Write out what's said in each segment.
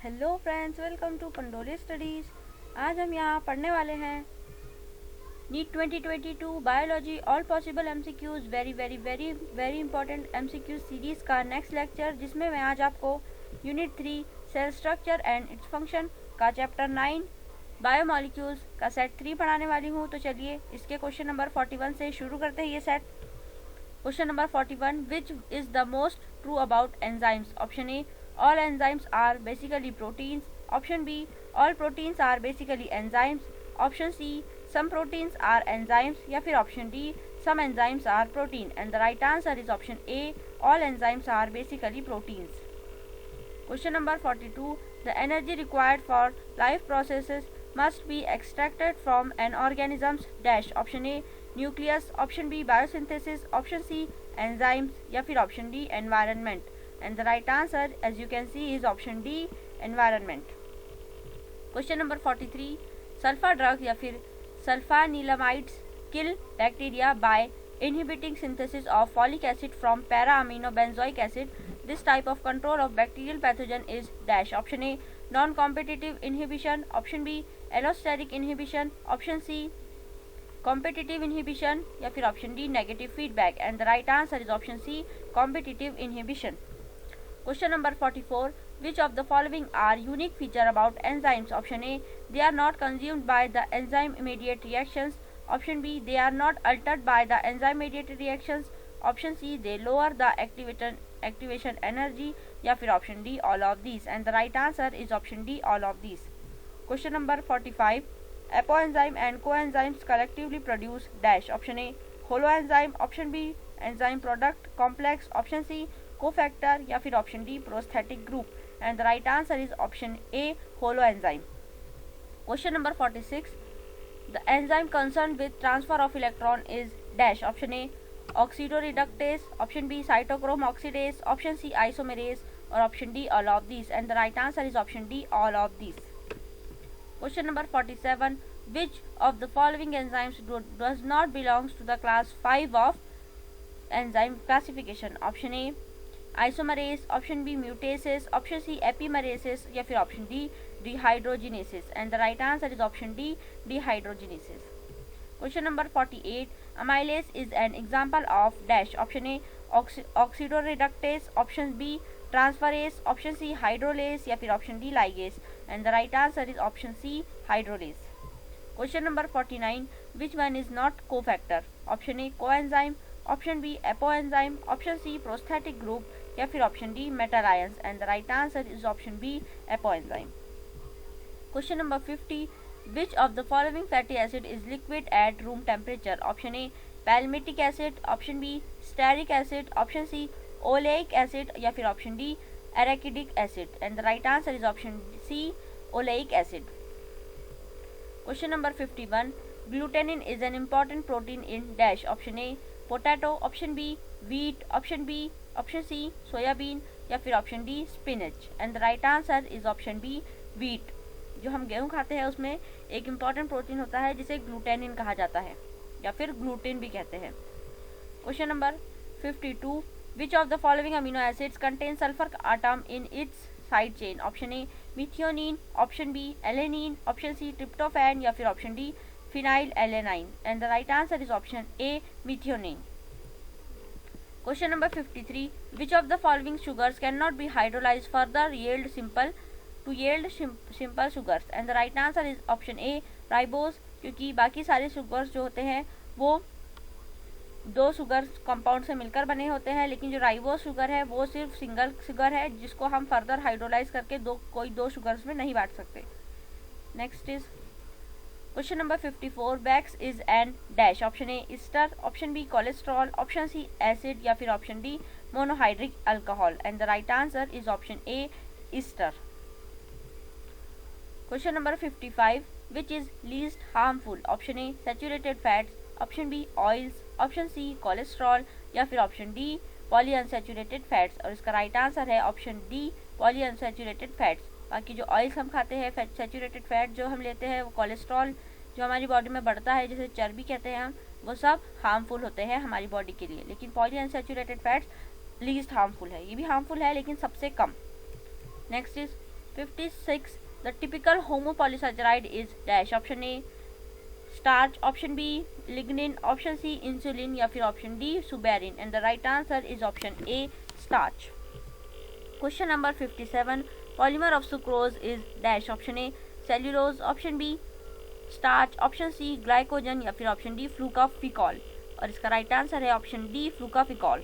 Hello friends, welcome to Pandoli studies. आज हम यहाँ पढ़ने वाले हैं NEET 2022 biology all possible MCQs very very very very important MCQ series का नेक्स्ट लेक्चर, जिसमें मैं आज आपको unit 3 cell structure and its function का चैप्टर 9 बायोमॉलिक्यूल्स का सेट 3 पढ़ाने वाली हूँ। तो चलिए इसके क्वेश्चन नंबर 41 से शुरू करते हैं ये set. Question number 41, which is the most true about enzymes? Option A, all enzymes are basically proteins. Option B, all proteins are basically enzymes. Option C, some proteins are enzymes. या फिर option D, some enzymes are protein. And the right answer is option A, all enzymes are basically proteins. Question number 42, the energy required for life processes must be extracted from an organism's dash. Option A, nucleus. Option B, biosynthesis. Option C, enzymes. या फिर option D, environment. And the right answer, as you can see, is option D, environment. Question number 43, sulfur drugs या फिर sulfonylamides kill bacteria by inhibiting synthesis of folic acid from para-aminobenzoic acid. This type of control of bacterial pathogen is dash. Option A, non-competitive inhibition. Option B, allosteric inhibition. Option C, competitive inhibition. या फिर option D, negative feedback. And the right answer is option C, competitive inhibition. Question number 44, which of the following are unique feature about enzymes? Option A, they are not consumed by the enzyme mediated reactions. Option B, they are not altered by the enzyme mediated reactions. Option C, they lower the activation energy. या फिर option D, all of these. And the right answer is option D, all of these. Question number 45, apoenzyme and coenzymes collectively produce dash. Option A, holoenzyme. Option B, enzyme product complex. Option C, cofactor. या फिर option D, prosthetic group. And the right answer is option A, holoenzyme. Question number 46, the enzyme concerned with transfer of electron is dash. Option A, oxidoreductase. Option B, cytochrome oxidase. Option C, isomerase. or option D, all of these. And the right answer is option D, all of these. Question number 47, which of the following enzymes does not belongs to the class 5 of enzyme classification? Option A, isomerase. Option B, mutases. Option C, epimerases. या फिर option D, dehydrogenases. And the right answer is option D, dehydrogenases. Question number 48, amylase is an example of dash. Option A, oxidoreductase. Option B, transferase. Option C, hydrolase. या फिर option D, ligase. And the right answer is option C, hydrolase. Question number 49, which one is not cofactor? Option A, coenzyme. Option B, apoenzyme. Option C, prosthetic group. या फिर option D, metal ions. And the right answer is option B, apoenzyme. Question number 50, which of the following fatty acid is liquid at room temperature? Option A, palmitic acid. Option B, stearic acid. Option C, oleic acid. या फिर option D, arachidic acid. And the right answer is option C, oleic acid. Question number 51, glutenin is an important protein in dash. Option A, potato. Option B, wheat. Option B, option C, soyabean. या फिर option D, spinach. And the right answer is option B, wheat. जो हम गेहूं खाते हैं उसमें एक important protein होता है जिसे ग्लूटेनिन कहा जाता है या फिर ग्लूटेन भी कहते हैं। Question number 52, which of the following amino acids contain sulphur atom in its side chain? Option a, methionine. Option b, alanine. Option c, tryptophan. या फिर option d, phenylalanine. And the right answer is option a, methionine. Question number 53, which of the following sugars can not be hydrolyse further yield simple sugars? And the right answer is option a, ribose. क्योंकि बाकी सारे sugars जो होते हैं वो दो sugar compound से मिलकर बने होते हैं, लेकिन जो राइबोस शुगर है वो सिर्फ सिंगल शुगर है जिसको हम फर्दर हाइड्रोलाइज करके कोई दो शुगर्स में नहीं बांट सकते. Next is question number 54, wax is an dash. Option a, ester. Option b, cholesterol. Option c, acid. या फिर option d, monohydric alcohol. And the right answer is option a, ester. Question number 55, which is least harmful? Option A, saturated fats. Option B, oils. Option C, cholesterol. या फिर option D, polyunsaturated fats. और इसका right answer है option D, polyunsaturated fats. बाकी जो oils हम खाते हैं, saturated fat जो हम लेते हैं, वो cholesterol जो हमारी बॉडी में बढ़ता है, जिसे चर्बी कहते हैं हम, वो सब हार्मफुल होते हैं हमारी बॉडी के लिए. लेकिन polyunsaturated fats लीस्ट हार्मफुल है. ये भी हार्मफुल है लेकिन सबसे कम. Next is 56. The typical homopolysaccharide is dash. Option A starch, option B lignin, option C insulin या फिर option D suberin, and the right answer is option A starch. Question number 57. Polymer of sucrose is dash. Option A cellulose, option B starch, option C glycogen या फिर option D फ्लूकाफिकॉल, और इसका right answer है option D फ्लूकाफिकॉल.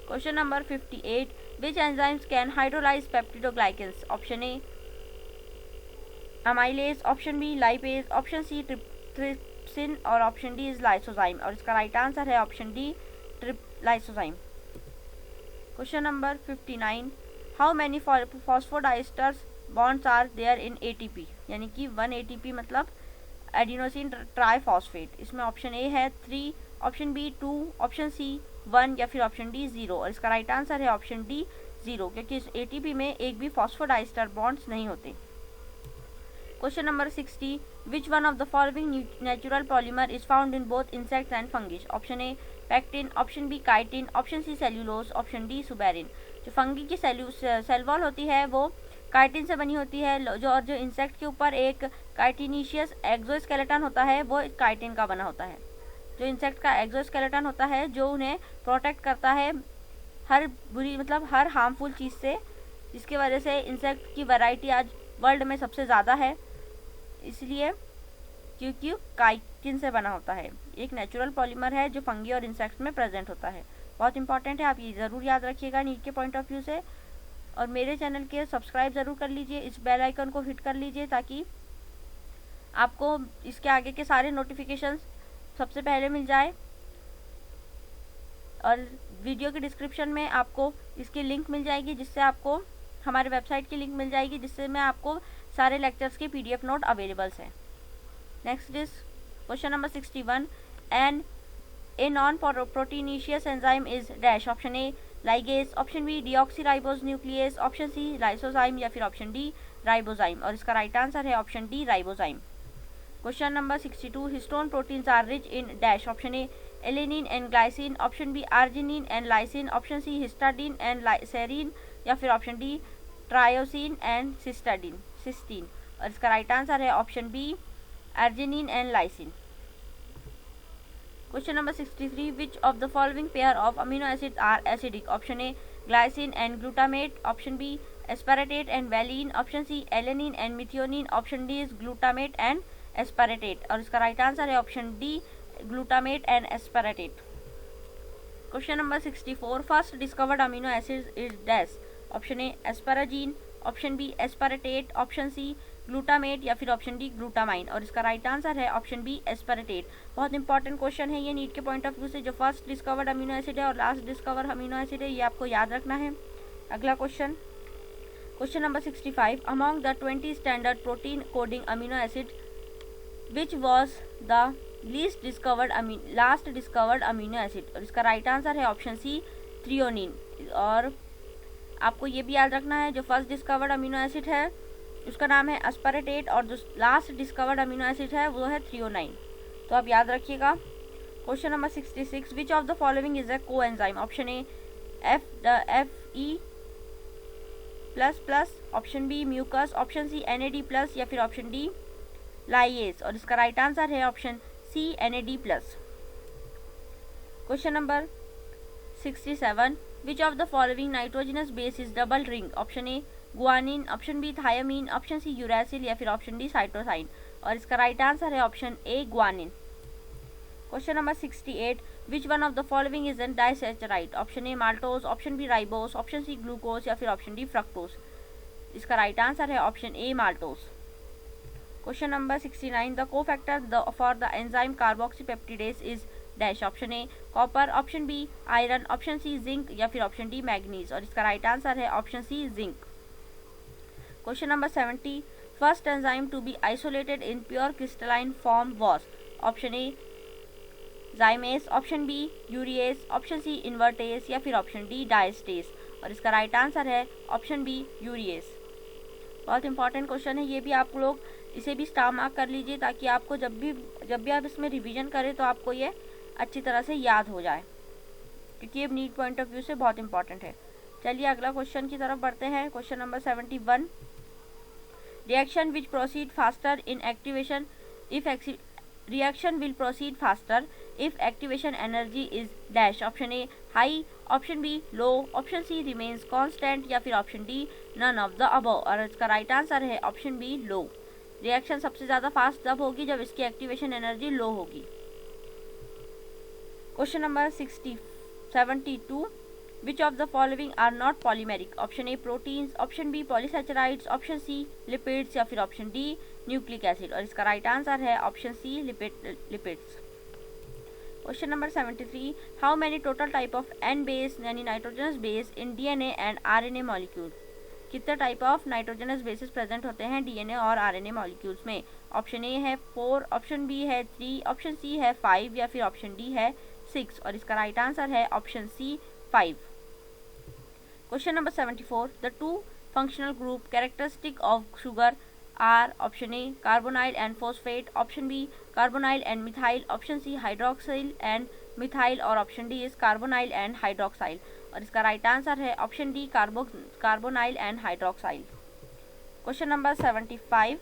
Question number 58. Which enzymes can hydrolyze peptidoglycans? Option A amylase, option B lipase, option C trypsin और option D is lysozyme, और इसका राइट आंसर है option D lysozyme. Question number 59. How many phosphodiester's bonds are there in ATP? यानी कि 1 ATP मतलब adenosine triphosphate. इसमें option A है 3, option B 2, option C 1 या फिर ऑप्शन डी 0, और इसका राइट आंसर है ऑप्शन डी 0, क्योंकि इस एटीपी में एक भी फॉस्फोडाइस्टर बॉन्ड्स नहीं होते. Question number 60. Which one of the following natural polymer is found in both insects and fungis? Option A pectin, option B chitin, option C cellulose, option D suberin. जो fungi की cell wall होती है वो chitin से बनी होती है, जो इंसेक्ट के ऊपर एक काइटिनीशियस एक्सोस्केलेटन होता है वो काइटिन का बना होता है. जो इंसेक्ट का एक्सोस्केलेटन होता है जो उन्हें प्रोटेक्ट करता है हर बुरी मतलब हर हार्मफुल चीज़ से, जिसकी वजह से इंसेक्ट की वैरायटी आज वर्ल्ड में सबसे ज़्यादा है, इसलिए क्योंकि काइटिन से बना होता है. एक नेचुरल पॉलीमर है जो फंगी और इंसेक्ट में प्रेजेंट होता है. बहुत इंपॉर्टेंट है, आप ये ज़रूर याद रखिएगा नीट के पॉइंट ऑफ व्यू से. और मेरे चैनल के सब्सक्राइब ज़रूर कर लीजिए, इस बेल आइकन को हिट कर लीजिए ताकि आपको इसके आगे के सारे नोटिफिकेशंस सबसे पहले मिल जाए. और वीडियो के डिस्क्रिप्शन में आपको इसकी लिंक मिल जाएगी, जिससे आपको हमारे वेबसाइट की लिंक मिल जाएगी, जिससे मैं आपको सारे लेक्चर्स के PDF नोट अवेलेबल्स हैं. Next is question number 61. An a non proteinaceous enzyme is dash. Option a ligase, option b deoxyribose nucleus, option c lysozyme या फिर ऑप्शन डी राइबोजाइम, और इसका राइट आंसर है option d ribozyme. Question number 62. Histone proteins are rich in dash. Option a alanine and glycine, option b arginine and lysine, option c histidine and serine या फिर option D tyrosine and cysteine, और इसका right answer है option b arginine and lysine. Question number 63. Which of the following pair of amino acids are acidic? Option A glycine and glutamate, option B aspartate and valine, option C alanine and methionine, option D is glutamate and aspartate, और इसका right answer है option D glutamate and aspartate. Question number 64. First discovered amino acid is dash. Option A asparagine, option B aspartate, option C glutamate या फिर option D glutamine, और इसका right answer है option B एस्पेरेटेट. बहुत important question है ये NEET के point of view से. जो फर्स्ट डिस्कवर्ड अमीनो एसिड है और लास्ट डिस्कवर अमीनो एसिड है, ये आपको याद रखना है. अगला question, question number 65. Among the 20 standard protein coding amino acid which was the last discovered amino acid, और इसका राइट आंसर है ऑप्शन सी थ्रियोनिन. और आपको ये भी याद रखना है जो फर्स्ट डिस्कवर्ड अमीनो एसिड है उसका नाम है एस्पेरेटेट, और जो लास्ट डिस्कवर्ड अमीनो एसिड है वो है थ्रियोनाइन, तो आप याद रखिएगा. Question number 66. Which of the following is a coenzyme? Option A Fe++, option B mucus, option C NAD+, या फिर ऑप्शन डी लाइएज, और इसका राइट आंसर है option C NAD+. Question number 67. Which of the following nitrogenous base is double ring? Option A guanine, option B thiamine, option C uracil या फिर option D cytosine, और इसका right answer है option A guanine. Question number 68. Which one of the following is an disaccharide? Option A maltose, option B ribose, option C glucose या फिर option D fructose, इसका right answer है option A maltose. Question number 69. The cofactor for the enzyme carboxypeptidase is dash. Option A copper, option B iron, option C zinc या फिर option D manganese, और इसका right answer है option C zinc. Question number 70. First enzyme to be isolated in pure crystalline form was? Option A zymase, option B urease, option C invertase या फिर option D diastase, और इसका right answer है option B यूरिएस. बहुत important question है ये भी, आप लोग इसे भी स्टार मार्क कर लीजिए ताकि आपको जब भी आप इसमें रिवीजन करें तो आपको ये अच्छी तरह से याद हो जाए, क्योंकि ये नीट पॉइंट ऑफ व्यू से बहुत इंपॉर्टेंट है. चलिए अगला क्वेश्चन की तरफ बढ़ते हैं। Question number 71, reaction which proceed faster in activation if reaction will proceed faster if activation energy is dash, option A high, option B low, option C remains constant या फिर option D none of the above. और इसका right answer है option B low. Reaction सबसे ज़्यादा fast तब होगी जब इसकी एक्टिवेशन एनर्जी लो होगी। Question number 72, Which of the following are not polymeric? Option A proteins, option B polysaccharides, option C lipids या फिर ऑप्शन डी न्यूक्लिक एसिड। और इसका राइट आंसर है option C lipids. Question number 73, how many total type of an base यानी nitrogenous base in DNA and RNA molecule? कितने type of nitrogenous bases present होते हैं DNA और RNA molecules में? Option ए है 4, ऑप्शन बी है 3, option C है 5 या फिर ऑप्शन डी है 6। और इसका राइट आंसर है option C 5। Question number 74, the two functional group characteristic of sugar are, option A carbonyl and phosphate, option B carbonyl and methyl, option C hydroxyl and methyl और option D is carbonyl and hydroxyl. और इसका right answer है option D carbonyl and hydroxyl. Question number 75,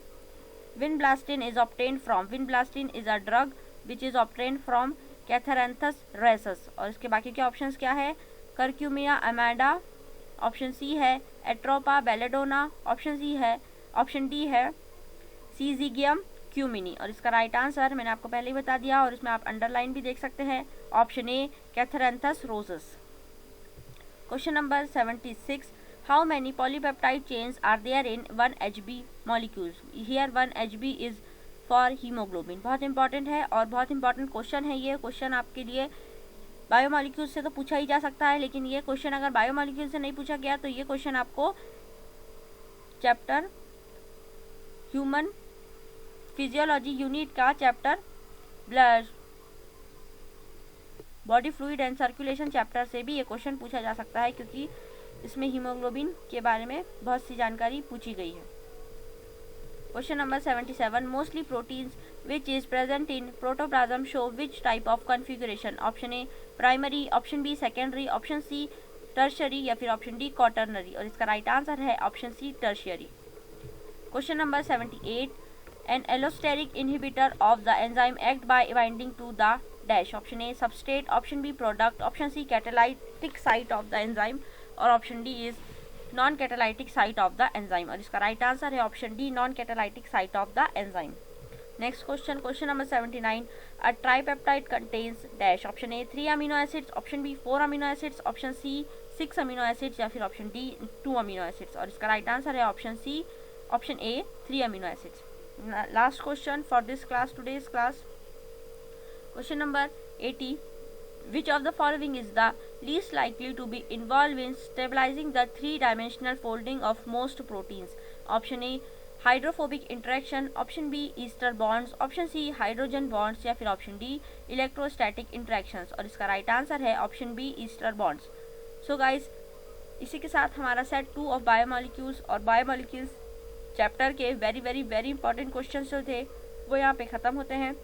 vinblastine is obtained from, vinblastine is a drug which is obtained from catharanthus rhesus. और इसके बाकी के options क्या है? कर्क्यूमिया अमेंडा, ऑप्शन सी है एट्रोपा बेलेडोना, ऑप्शन डी है सीजिगियम क्यूमिनी। और इसका राइट आंसर मैंने आपको पहले ही बता दिया और इसमें आप अंडरलाइन भी देख सकते हैं, option A catharanthus roseus. Question number 76, how many polypeptide chains are there in 1Hb molecules? Here 1Hb is for haemoglobin. बहुत इंपॉर्टेंट है और बहुत इंपॉर्टेंट क्वेश्चन है। ये क्वेश्चन आपके लिए बायोमॉलिक्यूल से तो पूछा ही जा सकता है, लेकिन ये क्वेश्चन अगर बायोमॉलिक्यूल से नहीं पूछा गया तो ये क्वेश्चन आपको चैप्टर ह्यूमन फिजियोलॉजी यूनिट का chapter blood body fluid and circulation chapter से भी ये क्वेश्चन पूछा जा सकता है, क्योंकि इसमें हीमोग्लोबिन के बारे में बहुत सी जानकारी पूछी गई है। Question number 77, mostly proteins which is present in protoplasm show which type of configuration? Option A primary, option B secondary, option C tertiary या फिर ऑप्शन डी क्वाटरनरी। और इसका राइट आंसर है option C tertiary. Question number 78, an allosteric inhibitor of the enzyme act by binding to the dash, option A substrate, option B product, option C catalytic site of the enzyme और option D is non catalytic site of the enzyme. और इसका right answer है option D non catalytic site of the enzyme. Next question, question number 79, a tripeptide contains dash, option A 3 amino acids, option B 4 amino acids, option C 6 amino acids या फिर option D 2 amino acids. और इसका right answer है option A 3 amino acids. Last question for this class, today's class, question number 80, which of the following is the least likely to be involved in stabilizing the three-dimensional folding of most proteins? Option A hydrophobic interaction, option B ester bonds, option C hydrogen bonds या फिर option D electrostatic interactions। और इसका right answer है option B ester bonds. So guys, इसी के साथ हमारा set 2 of biomolecules और बायोमॉलिक्यूल्स चैप्टर के very very very important question जो थे वो यहाँ पे ख़त्म होते हैं।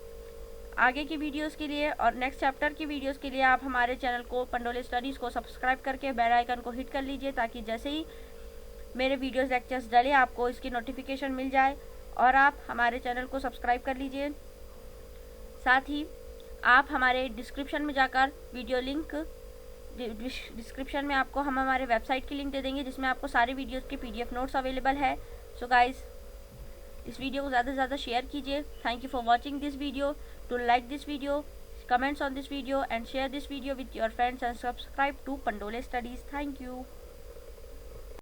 आगे की वीडियोस के लिए और नेक्स्ट चैप्टर की वीडियोस के लिए आप हमारे चैनल को पंडोले स्टडीज़ को सब्सक्राइब करके बेल आइकन को हिट कर लीजिए, ताकि जैसे ही मेरे वीडियोस लेक्चर्स डले आपको इसकी नोटिफिकेशन मिल जाए और आप हमारे चैनल को सब्सक्राइब कर लीजिए। साथ ही आप हमारे डिस्क्रिप्शन में जाकर वीडियो लिंक, डिस्क्रिप्शन में आपको हम हमारे वेबसाइट की लिंक दे देंगे जिसमें आपको सारे वीडियोज़ के PDF नोट्स अवेलेबल है। सो गाइज, इस वीडियो को ज़्यादा से ज़्यादा शेयर कीजिए। Thank you for watching this video. To like this video, comments on this video and share this video with your friends and subscribe to Pandole Studies. Thank you.